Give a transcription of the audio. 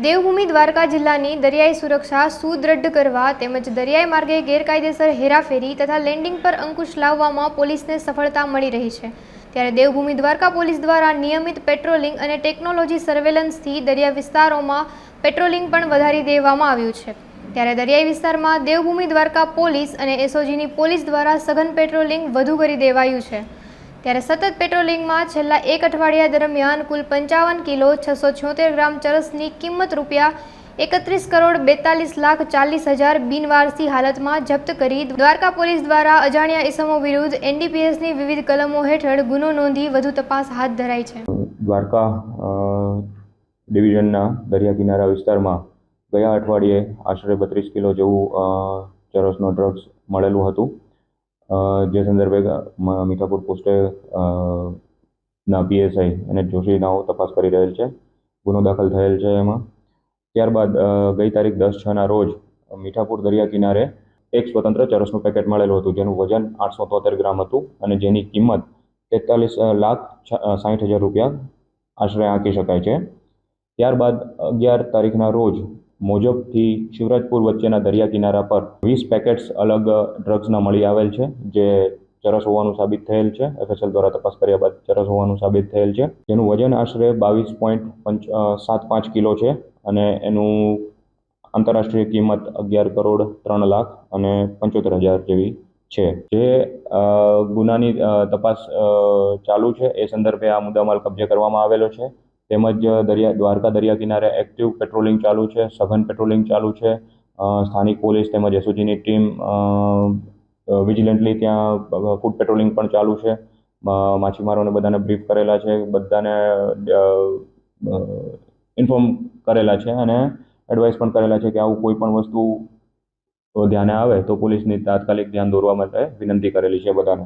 દેવભૂમિ દ્વારકા જિલ્લાની દરિયાઈ સુરક્ષા સુદૃઢ કરવા તેમજ દરિયાઈ માર્ગે ગેરકાયદેસર હેરાફેરી તથા લેન્ડિંગ પર અંકુશ લાવવામાં પોલીસને સફળતા મળી રહી છે। ત્યારે દેવભૂમિ દ્વારકા પોલીસ દ્વારા નિયમિત પેટ્રોલિંગ અને ટેકનોલોજી સર્વેલન્સથી દરિયા વિસ્તારોમાં પેટ્રોલિંગ પણ વધારી દેવામાં આવ્યું છે। ત્યારે દરિયાઈ વિસ્તારમાં દેવભૂમિ દ્વારકા પોલીસ અને એસઓજીની પોલીસ દ્વારા સઘન પેટ્રોલિંગ વધુ કરી દેવાયું છે। ત્યારે સતત પેટ્રોલિંગમાં છેલ્લા એક અઠવાડિયા દરમિયાન કુલ 55 કિલો 676 ગ્રામ ચરસની કિંમત ₹31,42,40,000 બિનવારસી હાલતમાં જપ્ત કરી દ્વારકા પોલીસ દ્વારા અજાણ્યા ઇસમો વિરુદ્ધ એનડીપીએસની વિવિધ કલમો હેઠળ ગુનો નોંધી વધુ તપાસ હાથ ધરાઈ છે। દ્વારકા ડિવિઝનના દરિયા કિનારા વિસ્તારમાં ગયા અઠવાડિયે આશરે 32 કિલો જેવું ચરસનો ડ્રગ્સ મળેલું હતું। જે સંદર્ભે મીઠાપુર પોસ્ટે ના પીએસઆઈ અને જોશી નાઓ તપાસ કરી રહેલ છે। ગુનો દાખલ થયેલ છે એમાં। ત્યારબાદ ગઈ તારીખ 10/6ના રોજ મીઠાપુર દરિયા કિનારે એક સ્વતંત્ર ચરસનું પેકેટ મળેલું હતું, જેનું વજન 873 ગ્રામ હતું અને જેની કિંમત 43,60,000 રૂપિયા આશરે આંકી શકાય છે। ત્યારબાદ 11 તારીખના રોજ મોજબથી શિવરાજપુર વચ્ચેના દરિયા કિનારા પર 20 પેકેટ્સ અલગ ડ્રગ્સના મળી આવેલ છે, જે ચરસ હોવાનું સાબિત થયેલ છે। એફએસએલ દ્વારા તપાસ કર્યા બાદ ચરસ હોવાનું સાબિત થયેલ છે, જેનું વજન આશરે 22.75 કિલો છે અને એનું આંતરરાષ્ટ્રીય કિંમત 11,03,75,000 જેવી છે। જે ગુનાની તપાસ ચાલુ છે એ સંદર્ભે આ મુદ્દામાલ કબજે કરવામાં આવેલો છે। તેમજ દ્વારકા દરિયા કિનારે એક્ટિવ પેટ્રોલિંગ ચાલુ છે, સઘન પેટ્રોલિંગ ચાલુ છે। સ્થાનિક પોલીસ તેમજ એસઓજીની ટીમ વિજિલન્ટલી ત્યાં ફૂડ પેટ્રોલિંગ પણ ચાલુ છે। માછીમારોને બધાને બ્રીફ કરેલા છે, બધાને ઇન્ફોર્મ કરેલા છે અને એડવાઇસ પણ કરેલા છે કે આવું કોઈ પણ વસ્તુ ધ્યાને આવે તો પોલીસની તાત્કાલિક ધ્યાન દોરવા માટે વિનંતી કરેલી છે બધાને।